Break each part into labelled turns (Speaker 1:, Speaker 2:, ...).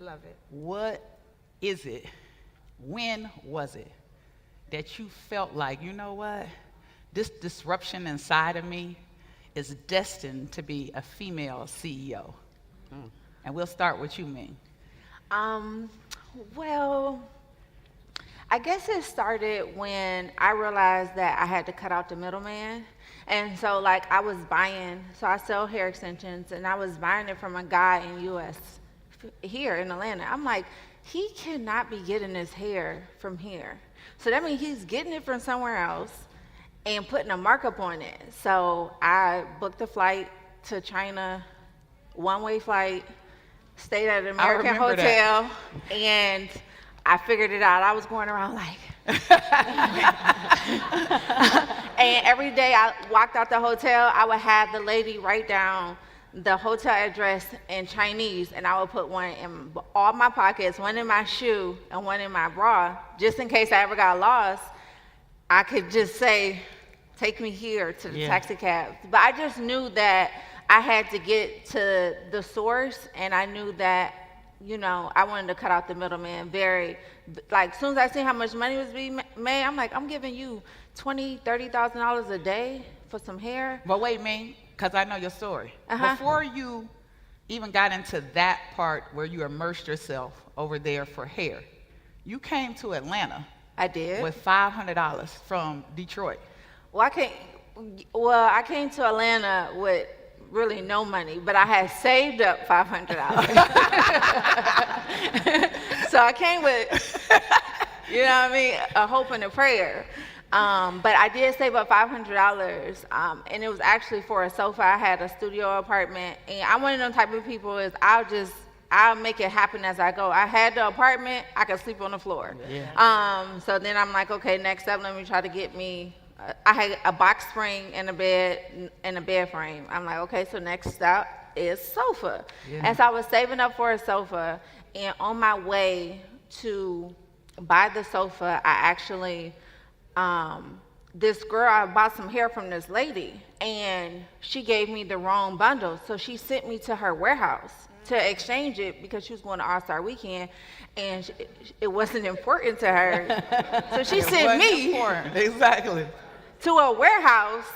Speaker 1: Love it.
Speaker 2: What is it, when was it that you felt like, you know what, this disruption inside of me is destined to be a female CEO? And we'll start with you, Ming.
Speaker 3: Um, well, I guess it started when I realized that I had to cut out the middleman. And so like I was buying, so I sell hair extensions and I was buying it from a guy in US here in Atlanta. I'm like, he cannot be getting his hair from here. So that means he's getting it from somewhere else and putting a markup on it. So I booked a flight to China, one-way flight, stayed at an American hotel, and I figured it out. I was going around like, and every day I walked out the hotel, I would have the lady write down the hotel address in Chinese, and I would put one in all my pockets, one in my shoe, and one in my bra, just in case I ever got lost. I could just say, take me here to the taxi cab. But I just knew that I had to get to the source, and I knew that, you know, I wanted to cut out the middleman. Like, as soon as I see how much money was being made, I'm like, I'm giving you $20,000-$30,000 a day for some hair.
Speaker 2: But wait, Ming, because I know your story. Before you even got into that part where you immersed yourself over there for hair, you came to Atlanta.
Speaker 3: I did.
Speaker 2: With $500 from Detroit.
Speaker 3: Well, I came to Atlanta with really no money, but I had saved up $500. So I came with, you know what I mean, a hope and a prayer. But I did save up $500, and it was actually for a sofa. I had a studio apartment, and I'm one of them type of people is I'll make it happen as I go. I had the apartment, I could sleep on the floor. Yeah. So then I'm like, okay, next up, let me try to get me, I had a box spring and a bed and a bed frame. I'm like, okay, so next step is sofa. Yeah. And so I was saving up for a sofa, and on my way to buy the sofa, I actually, this girl, I bought some hair from this lady, and she gave me the wrong bundle. So she sent me to her warehouse to exchange it because she was going to All-Star Weekend, and it wasn't important to her. So she sent me
Speaker 2: exactly
Speaker 3: to a warehouse,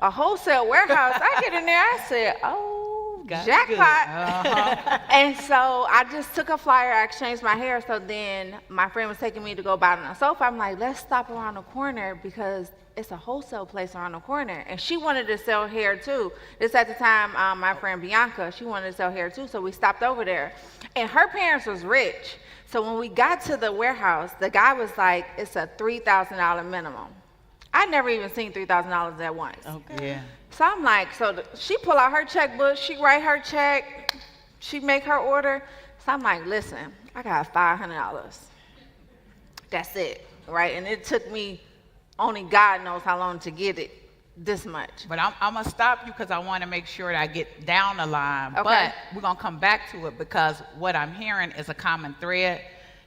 Speaker 3: a wholesale warehouse. I get in there, I said, oh, jackpot. And so I just took a flyer, I exchanged my hair. So then my friend was taking me to go buy on a sofa. I'm like, let's stop around the corner because it's a wholesale place around the corner. And she wanted to sell hair too. This at the time, my friend Bianca, she wanted to sell hair too, so we stopped over there. And her parents was rich. So when we got to the warehouse, the guy was like, it's a $3,000 minimum. I'd never even seen $3,000 at once.
Speaker 2: Okay. Yeah.
Speaker 3: So I'm like, she pull out her checkbook, she write her check, she make her order. So I'm like, listen, I got $500. That's it, right? And it took me, only God knows how long to get it this much.
Speaker 2: But I'm going to stop you because I want to make sure that I get down the line. Okay. But we're going to come back to it because what I'm hearing is a common thread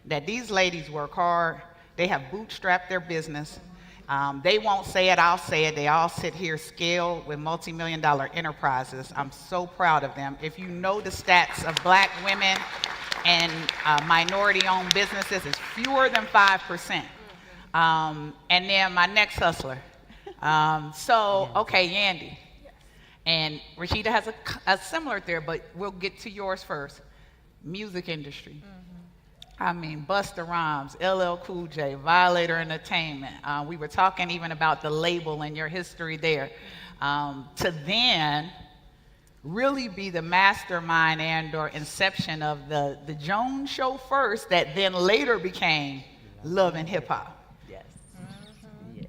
Speaker 2: that these ladies work hard. They have bootstrapped their business. They won't say it, I'll say it. They all sit here scaled with multi-million-dollar enterprises. I'm so proud of them. If you know the stats of black women and minority-owned businesses, it's fewer than 5%. And then my next hustler. Okay, Yandy. And Rashida has a similar there, but we'll get to yours first. Music industry. I mean, Busta Rhymes, LL Cool J, Violator Entertainment. We were talking even about the label and your history there. To then really be the mastermind and or inception of the Jones Show first that then later became Love and Hip Hop.
Speaker 4: Yes.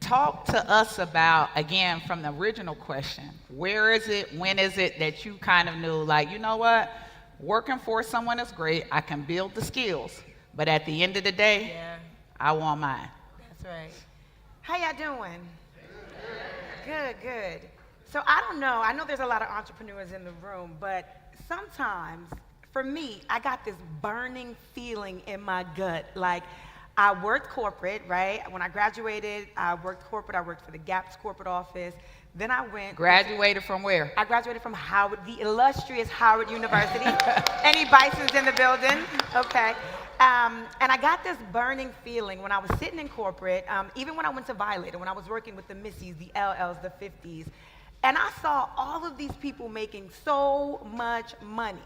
Speaker 2: Talk to us about, again, from the original question, where is it, when is it that you kind of knew, like, you know what, working for someone is great, I can build the skills. But at the end of the day, I want mine.
Speaker 1: That's right. How y'all doing? Good, good. So I don't know. I know there's a lot of entrepreneurs in the room, but sometimes, for me, I got this burning feeling in my gut. Like, I worked corporate, right? When I graduated, I worked corporate. I worked for the Gap's corporate office. Then I went.
Speaker 2: Graduated from where?
Speaker 1: I graduated from Howard, the illustrious Howard University. Any Bisons in the building? Okay. And I got this burning feeling when I was sitting in corporate, even when I went to Violator, when I was working with the Missies, the LLs, the 50s, and I saw all of these people making so much money.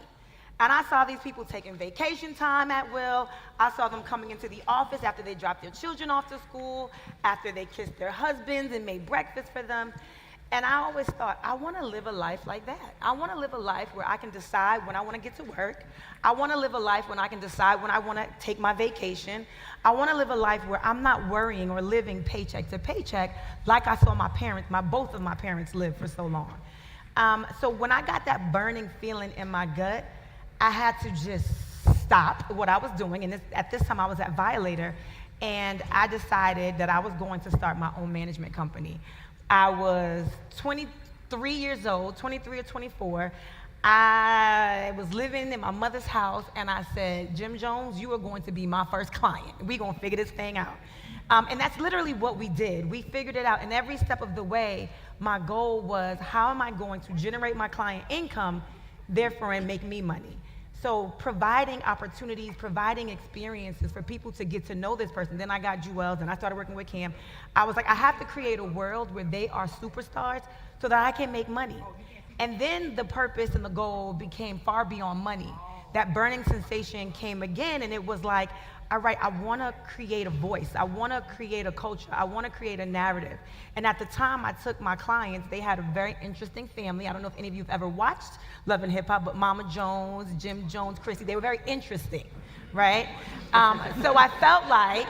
Speaker 1: And I saw these people taking vacation time at will. I saw them coming into the office after they dropped their children off to school, after they kissed their husbands and made breakfast for them. And I always thought, I want to live a life like that. I want to live a life where I can decide when I want to get to work. I want to live a life when I can decide when I want to take my vacation. I want to live a life where I'm not worrying or living paycheck to paycheck like I saw my parents, both of my parents live for so long. So when I got that burning feeling in my gut, I had to just stop what I was doing. And at this time I was at Violator, and I decided that I was going to start my own management company. I was 23 years old, 23 or 24. I was living in my mother's house, and I said, Jim Jones, you are going to be my first client. We're going to figure this thing out. And that's literally what we did. We figured it out, and every step of the way, my goal was, how am I going to generate my client income, therefore, and make me money? So providing opportunities, providing experiences for people to get to know this person. Then I got Jewels, and I started working with Cam. I was like, I have to create a world where they are superstars so that I can make money. And then the purpose and the goal became far beyond money. That burning sensation came again, and it was like, all right, I want to create a voice. I want to create a culture. I want to create a narrative. And at the time I took my clients, they had a very interesting family. I don't know if any of you have ever watched Love and Hip Hop, but Mama Jones, Jim Jones, Chrissy, they were very interesting, right? So I felt like,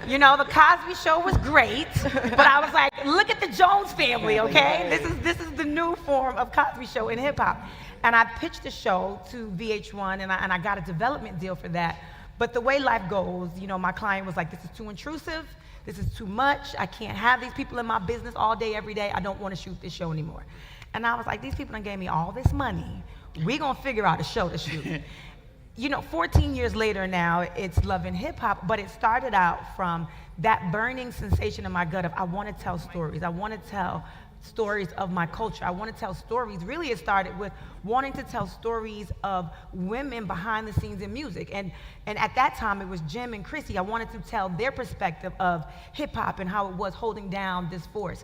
Speaker 1: the Cosby Show was great, but I was like, look at the Jones family, okay? This is the new form of Cosby Show in hip hop. And I pitched the show to VH1, and I got a development deal for that. But the way life goes, my client was like, this is too intrusive, this is too much, I can't have these people in my business all day, every day, I don't want to shoot this show anymore. And I was like, these people done gave me all this money, we're gonna figure out a show to shoot. 14 years later now, it's Love and Hip Hop, but it started out from that burning sensation in my gut of, I want to tell stories, I want to tell stories of my culture. I want to tell stories. Really, it started with wanting to tell stories of women behind the scenes in music. And at that time, it was Jim and Chrissy. I wanted to tell their perspective of hip hop and how it was holding down this force.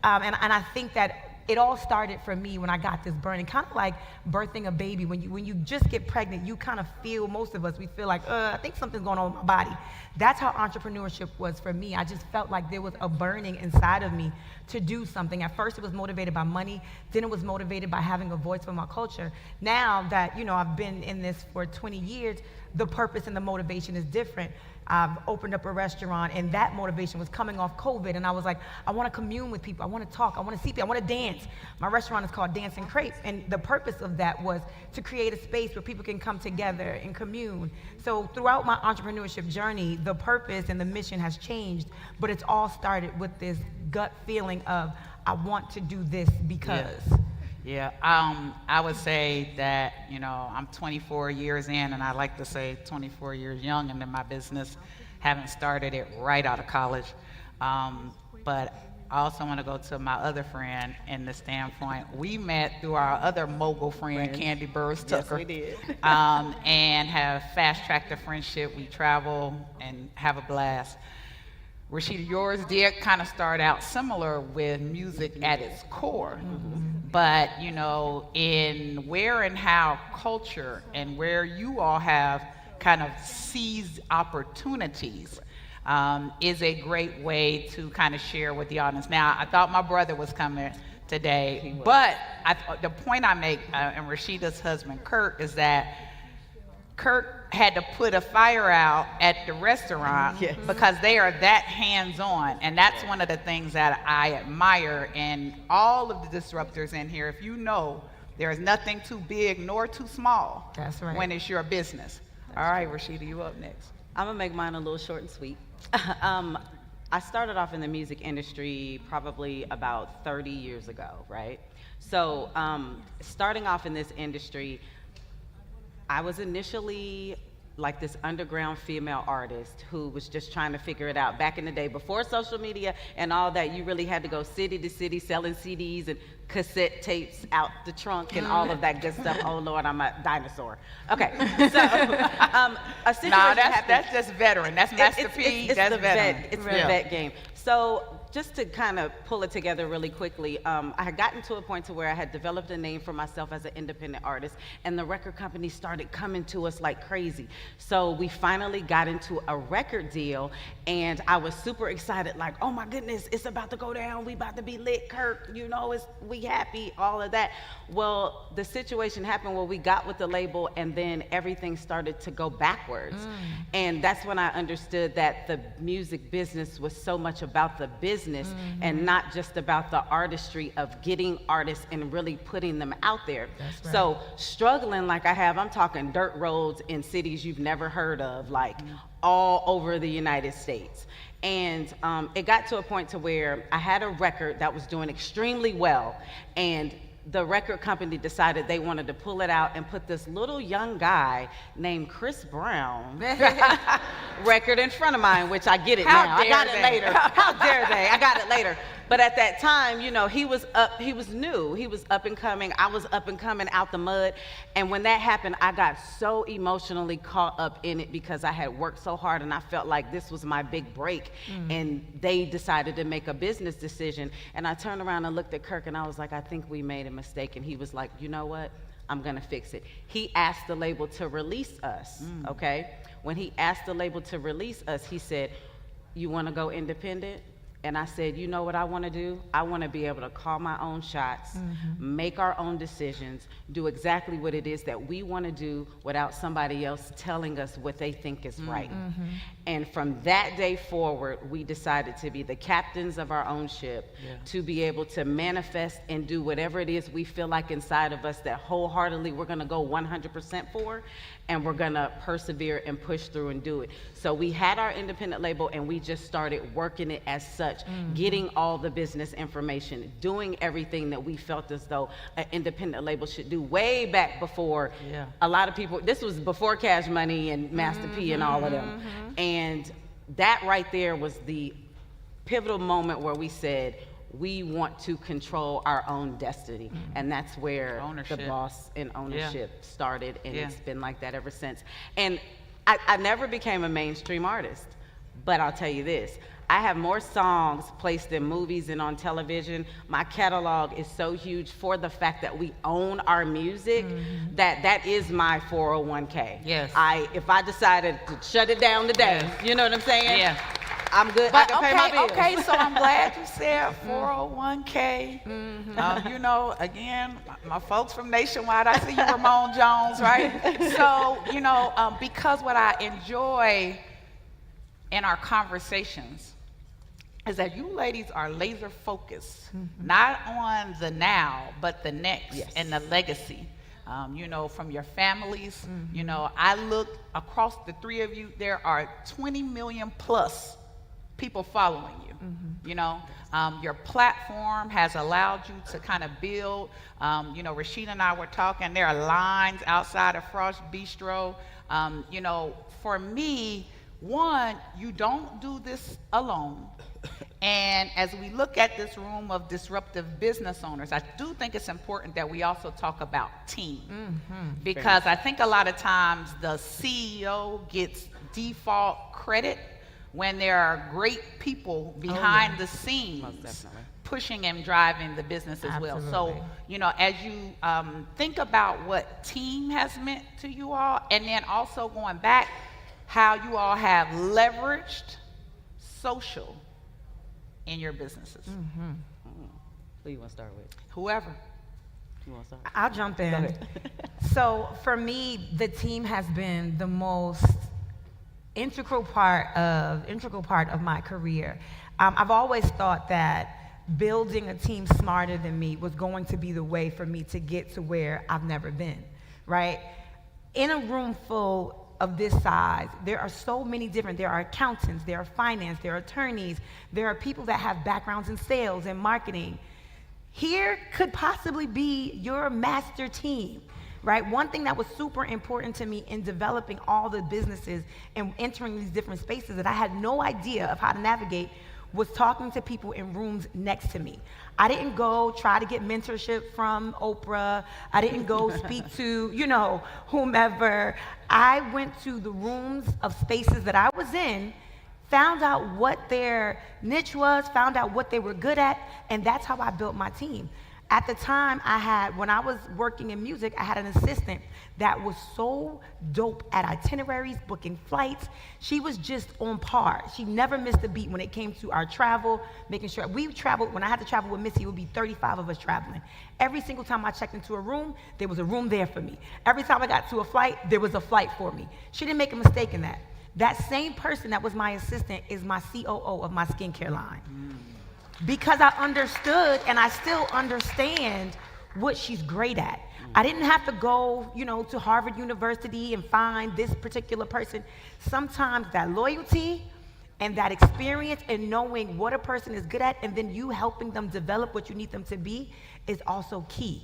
Speaker 1: And I think that it all started for me when I got this burning, kind of like birthing a baby. When you just get pregnant, you kind of feel, most of us, we feel like, I think something's going on with my body. That's how entrepreneurship was for me. I just felt like there was a burning inside of me to do something. At first, it was motivated by money. Then it was motivated by having a voice for my culture. Now that, I've been in this for 20 years, the purpose and the motivation is different. I've opened up a restaurant, and that motivation was coming off COVID, and I was like, I want to commune with people, I want to talk, I want to see people, I want to dance. My restaurant is called Dance and Crepes, and the purpose of that was to create a space where people can come together and commune. So throughout my entrepreneurship journey, the purpose and the mission has changed, but it's all started with this gut feeling of, I want to do this because.
Speaker 2: Yeah, I would say that, I'm 24 years in, and I like to say 24 years young into my business, haven't started it right out of college. But I also want to go to my other friend in the standpoint. We met through our other mogul friend, Candy Burris Tucker.
Speaker 4: Yes, we did.
Speaker 2: And have fast-tracked the friendship. We travel and have a blast. Rashida, yours did kind of start out similar with music at its core, but in where and how culture and where you all have kind of seized opportunities is a great way to kind of share with the audience. Now, I thought my brother was coming today, but the point I make, and Rashida's husband, Kurt, is that Kurt had to put a fire out at the restaurant because they are that hands-on, and that's one of the things that I admire in all of the disruptors in here. If there is nothing too big nor too small.
Speaker 1: That's right.
Speaker 2: When it's your business. All right, Rashida, you up next.
Speaker 4: I'm gonna make mine a little short and sweet. I started off in the music industry probably about 30 years ago, right? So starting off in this industry, I was initially like this underground female artist who was just trying to figure it out. Back in the day, before social media and all that, you really had to go city to city selling CDs and cassette tapes out the trunk and all of that good stuff. Oh Lord, I'm a dinosaur. Okay, so a situation happened.
Speaker 2: That's just veteran. That's Master P.
Speaker 4: It's
Speaker 2: That's
Speaker 4: the
Speaker 2: veteran.
Speaker 4: vet. It's the vet game. So just to kind of pull it together really quickly, I had gotten to a point to where I had developed a name for myself as an independent artist, and the record company started coming to us like crazy. So we finally got into a record deal, and I was super excited, like, oh my goodness, it's about to go down, we about to be lit, Kirk, you know, we happy, all of that. Well, the situation happened where we got with the label, and then everything started to go backwards. And that's when I understood that the music business was so much about the business and not just about the artistry of getting artists and really putting them out there.
Speaker 1: That's right.
Speaker 4: So struggling like I have, I'm talking dirt roads in cities you've never heard of, like all over the United States. And it got to a point to where I had a record that was doing extremely well, and the record company decided they wanted to pull it out and put this little young guy named Chris Brown record in front of mine, which I get it now. I got it later. How dare they? I got it later. But at that time, you know, he was new, he was up and coming, I was up and coming out the mud. And when that happened, I got so emotionally caught up in it because I had worked so hard and I felt like this was my big break. And they decided to make a business decision. And I turned around and looked at Kirk and I was like, I think we made a mistake. And he was like, you know what? I'm gonna fix it. He asked the label to release us, okay? When he asked the label to release us, he said, you wanna go independent? And I said, you know what I want to do? I want to be able to call my own shots, make our own decisions, do exactly what it is that we want to do without somebody else telling us what they think is right. And from that day forward, we decided to be the captains of our own ship, to be able to manifest and do whatever it is we feel like inside of us that wholeheartedly we're going to go 100% for, and we're going to persevere and push through and do it. So we had our independent label and we just started working it as such. Getting all the business information, doing everything that we felt as though an independent label should do way back before a lot of people, this was before Cash Money and Master P and all of them. And that right there was the pivotal moment where we said, we want to control our own destiny. And that's where the boss and ownership started, and it's been like that ever since. And I never became a mainstream artist, but I'll tell you this, I have more songs placed in movies and on television. My catalog is so huge for the fact that we own our music, that is my 401k.
Speaker 2: Yes.
Speaker 4: If I decided to shut it down today, you know what I'm saying?
Speaker 2: Yeah.
Speaker 4: I'm good.
Speaker 2: But
Speaker 4: I can pay my bills.
Speaker 2: okay, so I'm glad you said 401k. You know, again, my folks from Nationwide, I see you, Ramon Jones, right? So, you know, because what I enjoy in our conversations is that you ladies are laser focused, not on the now, but the next and the legacy. You know, from your families, you know, I look across the three of you, there are 20 million plus people following you. You know, your platform has allowed you to kind of build, you know, Rashida and I were talking, there are lines outside of Frost Bistro. You know, for me, one, you don't do this alone. And as we look at this room of disruptive business owners, I do think it's important that we also talk about team. Because I think a lot of times the CEO gets default credit when there are great people behind the scenes pushing and driving the business as well. So, you know, as you think about what team has meant to you all, and then also going back, how you all have leveraged social in your businesses.
Speaker 4: Who you want to start with?
Speaker 2: Whoever.
Speaker 4: You want to start?
Speaker 1: I'll jump in. So for me, the team has been the most integral part of my career. I've always thought that building a team smarter than me was going to be the way for me to get to where I've never been, right? In a room full of this size, there are so many different, there are accountants, there are finance, there are attorneys, there are people that have backgrounds in sales and marketing. Here could possibly be your master team. right? One thing that was super important to me in developing all the businesses and entering these different spaces that I had no idea of how to navigate was talking to people in rooms next to me. I didn't go try to get mentorship from Oprah. I didn't go speak to, whomever. I went to the rooms of spaces that I was in, found out what their niche was, found out what they were good at, and that's how I built my team. At the time when I was working in music, I had an assistant that was so dope at itineraries, booking flights. She was just on par. She never missed a beat when it came to our travel, making sure we traveled. When I had to travel with Missy, it would be 35 of us traveling. Every single time I checked into a room, there was a room there for me. Every time I got to a flight, there was a flight for me. She didn't make a mistake in that. That same person that was my assistant is my COO of my skincare line. Because I understood, and I still understand what she's great at. I didn't have to go, to Harvard University and find this particular person. Sometimes that loyalty and that experience and knowing what a person is good at and then you helping them develop what you need them to be is also key.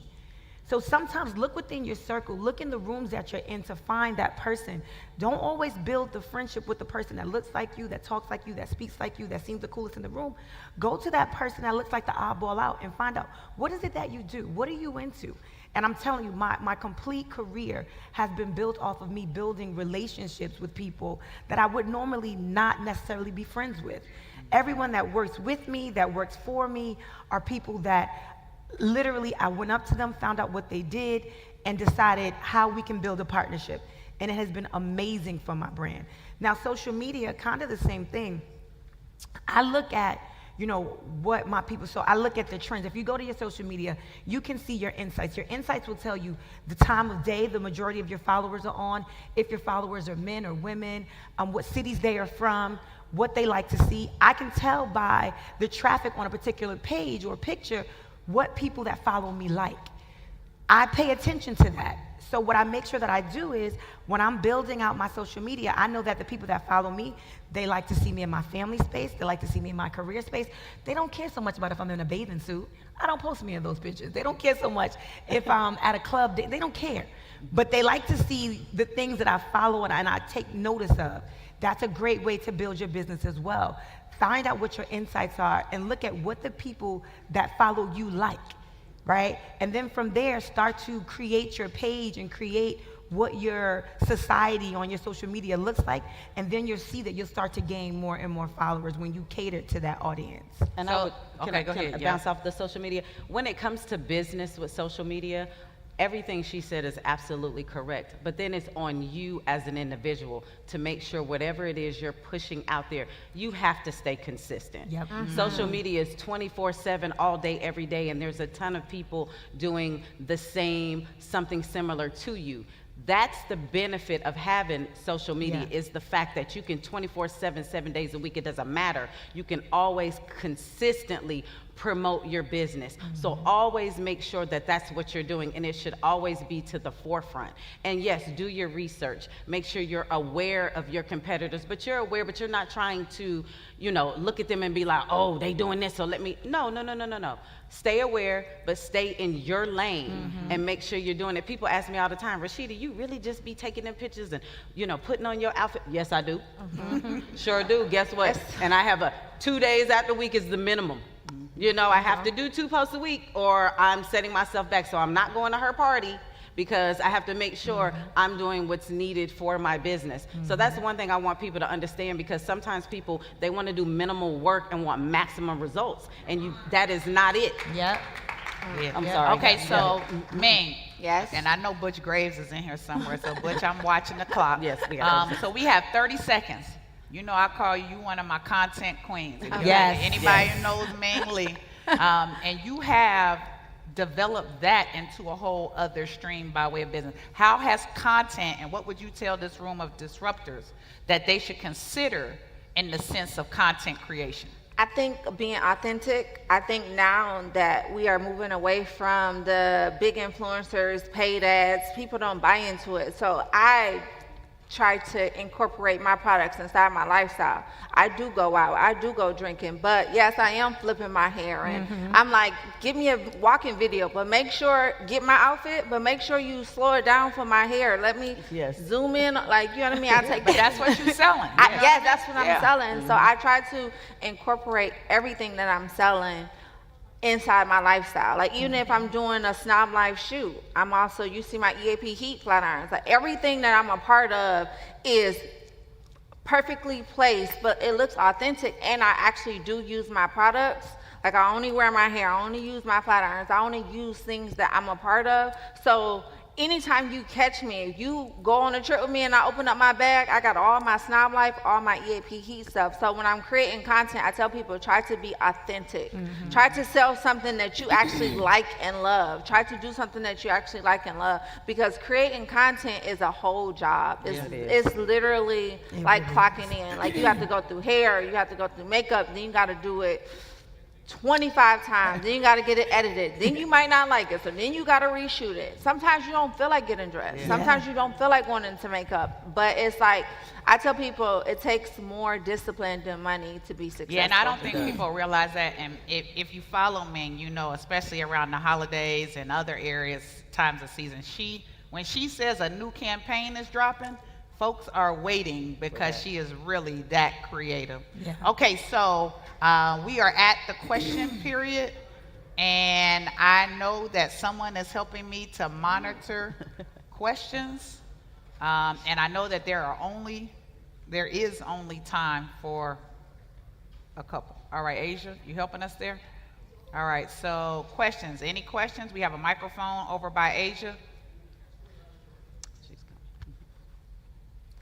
Speaker 1: So sometimes look within your circle, look in the rooms that you're in to find that person. Don't always build the friendship with the person that looks like you, that talks like you, that speaks like you, that seems the coolest in the room. Go to that person that looks like the oddball out and find out, what is it that you do? What are you into? And I'm telling you, my complete career has been built off of me building relationships with people that I would normally not necessarily be friends with. Everyone that works with me, that works for me, are people that literally, I went up to them, found out what they did, and decided how we can build a partnership. And it has been amazing for my brand. Now, social media, kind of the same thing. I look at, what my people, so I look at the trends. If you go to your social media, you can see your insights. Your insights will tell you the time of day the majority of your followers are on, if your followers are men or women, what cities they are from, what they like to see. I can tell by the traffic on a particular page or picture what people that follow me like. I pay attention to that. So what I make sure that I do is when I'm building out my social media, I know that the people that follow me, they like to see me in my family space. They like to see me in my career space. They don't care so much about if I'm in a bathing suit. I don't post me in those pictures. They don't care so much if I'm at a club. They don't care. But they like to see the things that I follow and I take notice of. That's a great way to build your business as well. Find out what your insights are and look at what the people that follow you like, right? And then from there, start to create your page and create what your society on your social media looks like. And then you'll see that you'll start to gain more and more followers when you cater to that audience.
Speaker 4: And
Speaker 2: So,
Speaker 4: can
Speaker 2: okay,
Speaker 4: I
Speaker 2: go ahead,
Speaker 4: bounce off the social media? When it comes to business with social media, everything she said is absolutely correct, but then it's on you as an individual to make sure whatever it is you're pushing out there, you have to stay consistent.
Speaker 1: Yep.
Speaker 4: Social media is 24/7 all day, every day, and there's a ton of people doing the same, something similar to you. That's the benefit of having social media, is the fact that you can 24/7, 7 days a week, it doesn't matter. You can always consistently promote your business. So always make sure that that's what you're doing, and it should always be to the forefront. And yes, do your research. Make sure you're aware of your competitors, but you're aware, but you're not trying to, look at them and be like, oh, they doing this, so let me, no. Stay aware, but stay in your lane and make sure you're doing it. People ask me all the time, Rashida, you really just be taking them pictures and, putting on your outfit? Yes, I do. Sure do. Guess what? And I have 2 days after week is the minimum. I have to do 2 posts a week or I'm setting myself back. So I'm not going to her party because I have to make sure I'm doing what's needed for my business. So that's one thing I want people to understand, because sometimes people, they want to do minimal work and want maximum results. And that is not it.
Speaker 1: Yep.
Speaker 2: Yeah.
Speaker 4: I'm sorry.
Speaker 2: Okay, so Ming.
Speaker 3: Yes.
Speaker 2: And I know Butch Graves is in here somewhere. So Butch, I'm watching the clock.
Speaker 4: Yes, we got
Speaker 2: So we have 30 seconds. I call you one of my content queens.
Speaker 1: Yes.
Speaker 2: Anybody who knows Ming Lee. And you have developed that into a whole other stream by way of business. How has content, and what would you tell this room of disruptors that they should consider in the sense of content creation?
Speaker 3: I think being authentic. I think now that we are moving away from the big influencers, paid ads, people don't buy into it. So I try to incorporate my products inside my lifestyle. I do go out, I do go drinking, but yes, I am flipping my hair, and I'm like, give me a walking video, but make sure, get my outfit, but make sure you slow it down for my hair. Let me zoom in, like, you know what I mean? I take
Speaker 2: But that's what you're selling.
Speaker 3: yes, that's what I'm selling. So I try to incorporate everything that I'm selling inside my lifestyle. Like, even if I'm doing a Snob Life shoot, I'm also, you see my EAP heat flat irons. Like, everything that I'm a part of is perfectly placed, but it looks authentic, and I actually do use my products. Like, I only wear my hair, I only use my flat irons, I only use things that I'm a part of. So anytime you catch me, if you go on a trip with me and I open up my bag, I got all my Snob Life, all my EAP heat stuff. So when I'm creating content, I tell people, try to be authentic. Try to sell something that you actually like and love. Try to do something that you actually like and love, because creating content is a whole job. It's literally like clocking in. Like, you have to go through hair, you have to go through makeup, then you got to do it 25 times, then you got to get it edited, then you might not like it, so then you got to reshoot it. Sometimes you don't feel like getting dressed, sometimes you don't feel like going into makeup, but it's like, I tell people, it takes more discipline than money to be successful.
Speaker 2: Yeah, and I don't think people realize that, and if you follow me, and you know, especially around the holidays and other areas, times of season, when she says a new campaign is dropping, folks are waiting because she is really that creative.
Speaker 1: Yeah.
Speaker 2: Okay, so we are at the question period, and I know that someone is helping me to monitor questions, and I know that there is only time for a couple. All right, Asia, you helping us there? All right, so questions. Any questions? We have a microphone over by Asia.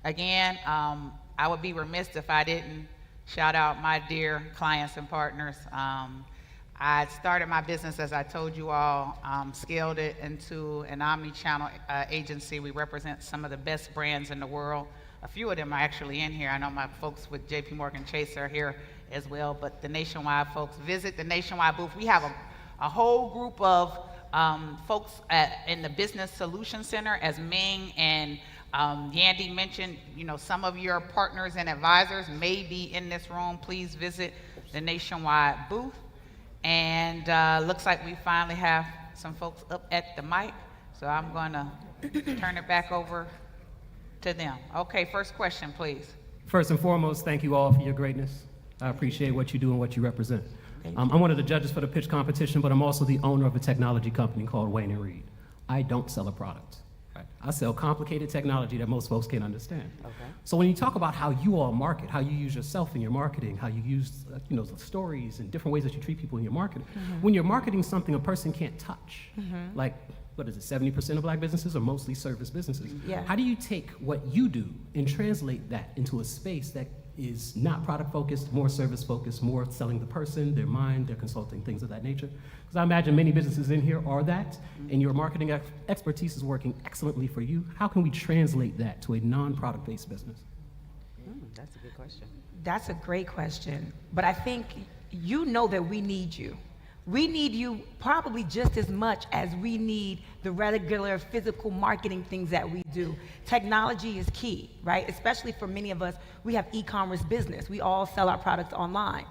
Speaker 2: Again, I would be remiss if I didn't shout out my dear clients and partners. I started my business, as I told you all, scaled it into an omni-channel agency. We represent some of the best brands in the world. A few of them are actually in here. I know my folks with JP Morgan Chase are here as well, but the Nationwide folks, visit the Nationwide booth. We have a whole group of folks in the Business Solution Center, as Ming and Yandy mentioned, you know, some of your partners and advisors may be in this room. Please visit the Nationwide booth. And looks like we finally have some folks up at the mic, so I'm gonna turn it back over to them. Okay, first question, please.
Speaker 5: First and foremost, thank you all for your greatness. I appreciate what you do and what you represent. I'm one of the judges for the pitch competition, but I'm also the owner of a technology company called Wayne & Reed. I don't sell a product. Right? I sell complicated technology that most folks can't understand. Okay. So when you talk about how you all market, how you use yourself in your marketing, how you use the stories and different ways that you treat people in your marketing, when you're marketing something a person can't touch, like, what is it, 70% of black businesses are mostly service businesses.
Speaker 1: Yeah.
Speaker 5: How do you take what you do and translate that into a space that is not product focused, more service focused, more selling the person, their mind, their consulting, things of that nature? Because I imagine many businesses in here are that, and your marketing expertise is working excellently for you. How can we translate that to a non-product based business?
Speaker 4: That's a good question.
Speaker 1: That's a great question, but I think you know that we need you. We need you probably just as much as we need the regular physical marketing things that we do. Technology is key, right? Especially for many of us, we have e-commerce business. We all sell our products online.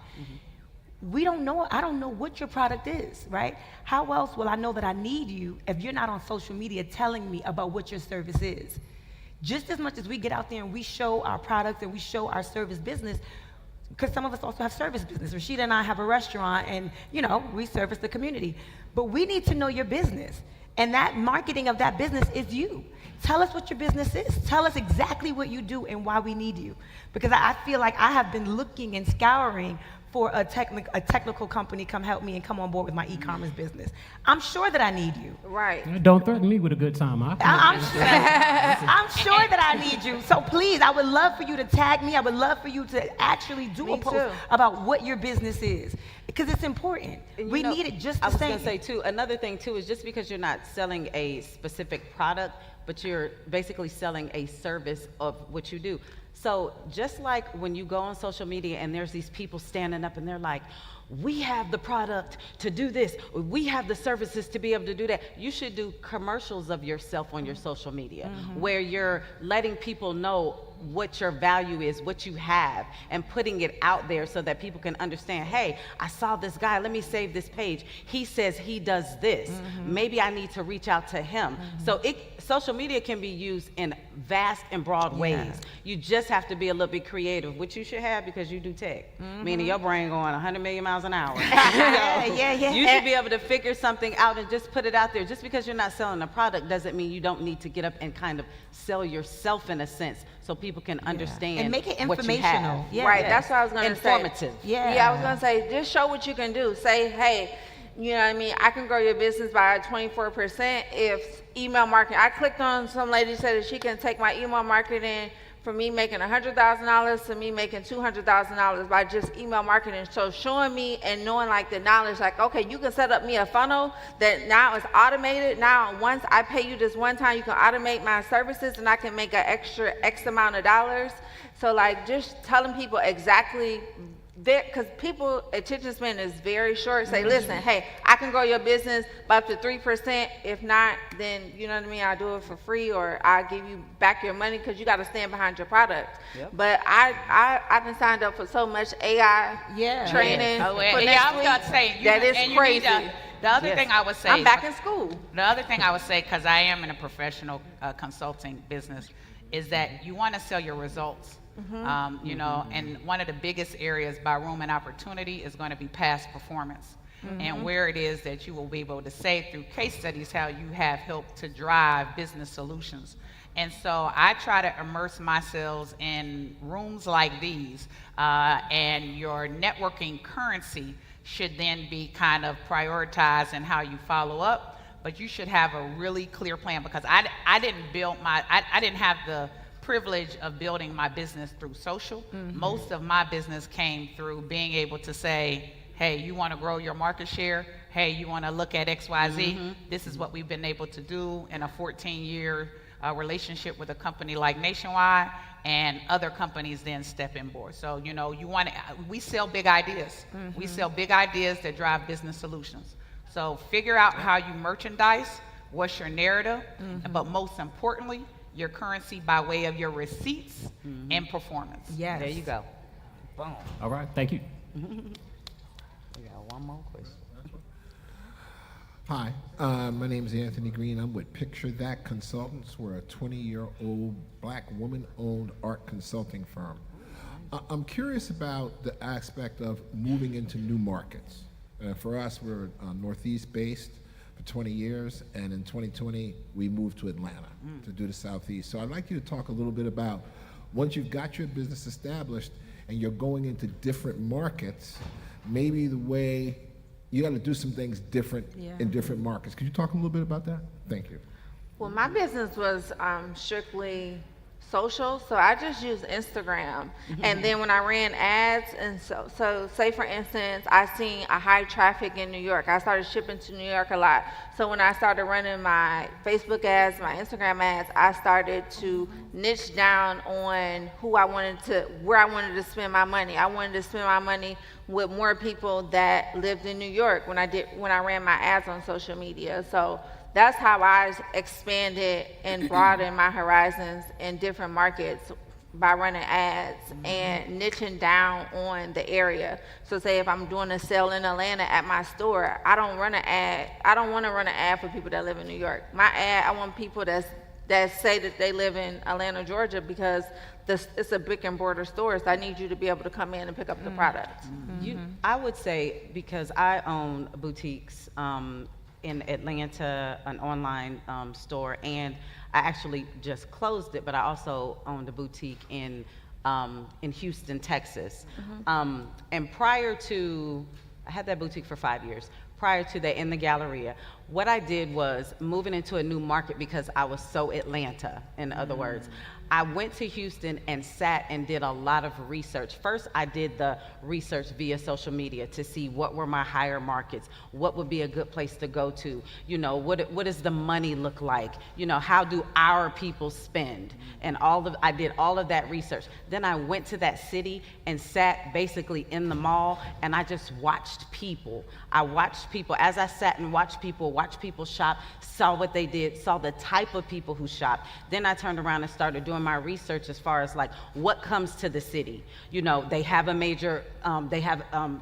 Speaker 1: I don't know what your product is, right? How else will I know that I need you if you're not on social media telling me about what your service is? Just as much as we get out there and we show our products and we show our service business, because some of us also have service business. Rashida and I have a restaurant, and we service the community. But we need to know your business, and that marketing of that business is you. Tell us what your business is. Tell us exactly what you do and why we need you. Because I feel like I have been looking and scouring for a technical company come help me and come on board with my e-commerce business. I'm sure that I need you.
Speaker 3: Right.
Speaker 5: Don't threaten me with a good time.
Speaker 1: I'm sure that I need you. So please, I would love for you to tag me. I would love for you to actually do a post about what your business is, because it's important. We need it just the same.
Speaker 4: I was going to say too, another thing too is just because you're not selling a specific product, but you're basically selling a service of what you do. So just like when you go on social media and there's these people standing up and they're like, we have the product to do this, we have the services to be able to do that. You should do commercials of yourself on your social media where you're letting people know what your value is, what you have, and putting it out there so that people can understand, hey, I saw this guy, let me save this page. He says he does this. Maybe I need to reach out to him. So social media can be used in vast and broad ways. You just have to be a little bit creative, which you should have because you do tech, meaning your brain going 100 million miles an hour. You should be able to figure something out and just put it out there. Just because you're not selling a product doesn't mean you don't need to get up and kind of sell yourself in a sense so people can understand
Speaker 1: and make it
Speaker 4: what you
Speaker 1: informational.
Speaker 4: have.
Speaker 1: Yeah.
Speaker 3: Right, that's what I was going to say.
Speaker 4: Informative.
Speaker 3: Yeah, I was going to say, just show what you can do. Say, hey, you know what I mean, I can grow your business by 24% if email marketing. I clicked on some lady said that she can take my email marketing from me making $100,000 to me making $200,000 by just email marketing. So showing me and knowing like the knowledge, like, okay, you can set up me a funnel that now is automated. Now, once I pay you this one time, you can automate my services and I can make an extra X amount of dollars. So like just telling people exactly that, because people attention span is very short. Say, listen, hey, I can grow your business by up to 3%. If not, then you know what I mean, I'll do it for free or I'll give you back your money because you got to stand behind your product. But I've been signed up for so much AI training for next
Speaker 2: I was
Speaker 3: week
Speaker 2: about to say,
Speaker 3: that is crazy.
Speaker 2: The other thing I would say,
Speaker 3: I'm back in school.
Speaker 2: The other thing I would say, because I am in a professional consulting business, is that you want to sell your results. You know, and one of the biggest areas by room and opportunity is going to be past performance. And where it is that you will be able to say through case studies how you have helped to drive business solutions. And so I try to immerse myself in rooms like these, and your networking currency should then be kind of prioritized in how you follow up, but you should have a really clear plan, because I didn't build I didn't have the privilege of building my business through social. Most of my business came through being able to say, hey, you want to grow your market share? Hey, you want to look at XYZ? This is what we've been able to do in a 14-year relationship with a company like Nationwide, and other companies then step in board. So, you know, we sell big ideas. We sell big ideas that drive business solutions. So figure out how you merchandise, what's your narrative, but most importantly, your currency by way of your receipts and performance.
Speaker 1: Yes.
Speaker 4: There you go. Boom.
Speaker 5: All right, thank you.
Speaker 4: We got one more question.
Speaker 6: Hi, my name is Anthony Green. I'm with Picture That Consultants. We're a 20-year-old black woman-owned art consulting firm. I'm curious about the aspect of moving into new markets. For us, we're Northeast based for 20 years, and in 2020, we moved to Atlanta to do the Southeast. So I'd like you to talk a little bit about, once you've got your business established and you're going into different markets, maybe the way you got to do some things different in different markets. Could you talk a little bit about that? Thank you.
Speaker 3: Well, my business was strictly social, so I just used Instagram. And then when I ran ads, and so say for instance, I seen a high traffic in New York. I started shipping to New York a lot. So when I started running my Facebook ads, my Instagram ads, I started to niche down on where I wanted to spend my money. I wanted to spend my money with more people that lived in New York when I ran my ads on social media. So that's how I expanded and broadened my horizons in different markets, by running ads and niching down on the area. So say if I'm doing a sale in Atlanta at my store, I don't run an ad. I don't want to run an ad for people that live in New York. My ad, I want people that say that they live in Atlanta, Georgia, because it's a brick and mortar store, so I need you to be able to come in and pick up the product.
Speaker 4: I would say, because I own boutiques in Atlanta, an online store, and I actually just closed it, but I also owned a boutique in Houston, Texas. And prior to, I had that boutique for 5 years. Prior to that, in the Galleria, what I did was moving into a new market, because I was so Atlanta, in other words. I went to Houston and sat and did a lot of research. First, I did the research via social media to see what were my higher markets, what would be a good place to go to, you know, what does the money look like, you know, how do our people spend, and I did all of that research. Then I went to that city and sat basically in the mall, and I just watched people. I watched people as I sat and watched people shop, saw what they did, saw the type of people who shop. Then I turned around and started doing my research as far as like what comes to the city. You know, they have a major,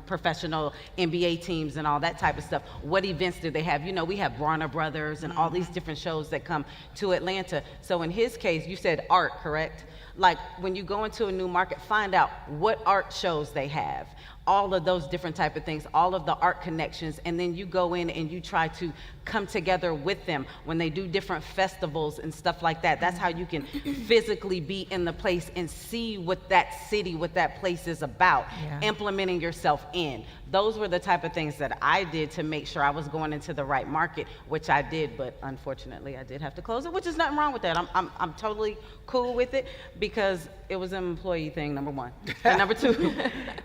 Speaker 4: professional NBA teams and all that type of stuff. What events do they have? You know, we have Warner Brothers and all these different shows that come to Atlanta. So in his case, you said art, correct? Like when you go into a new market, find out what art shows they have, all of those different type of things, all of the art connections, and then you go in and you try to come together with them when they do different festivals and stuff like that. That's how you can physically be in the place and see what that city, what that place is about, implementing yourself in. Those were the type of things that I did to make sure I was going into the right market, which I did, but unfortunately I did have to close it, which is nothing wrong with that. I'm totally cool with it because it was an employee thing, number one. And number two,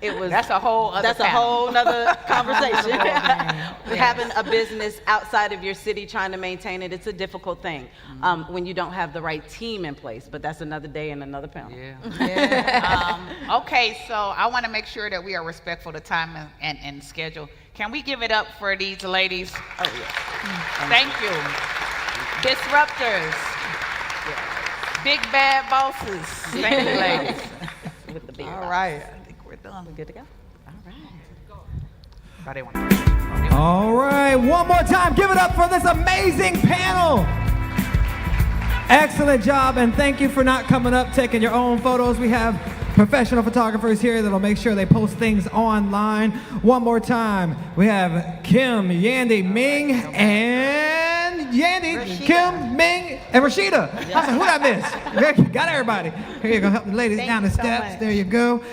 Speaker 4: it was
Speaker 2: That's a whole other
Speaker 4: that's a
Speaker 2: panel.
Speaker 4: whole nother conversation. Having a business outside of your city, trying to maintain it, it's a difficult thing when you don't have the right team in place, but that's another day and another panel.
Speaker 2: Okay, so I want to make sure that we are respectful of time and schedule. Can we give it up for these ladies?
Speaker 4: Oh, yeah.
Speaker 2: Thank you. Disruptors. Big bad bosses. Thank you, ladies.
Speaker 4: With the beard.
Speaker 2: All right, I think we're done.
Speaker 4: We're good to go? All right.
Speaker 2: Everybody want
Speaker 7: All right, one more time, give it up for this amazing panel. Excellent job, and thank you for not coming up, taking your own photos. We have professional photographers here that'll make sure they post things online. One more time, we have Kim, Yandy, Ming, and Yandy, Kim, Ming, and Rashida. Who did I miss? Got everybody. Here you go, help the ladies down the steps. There you go.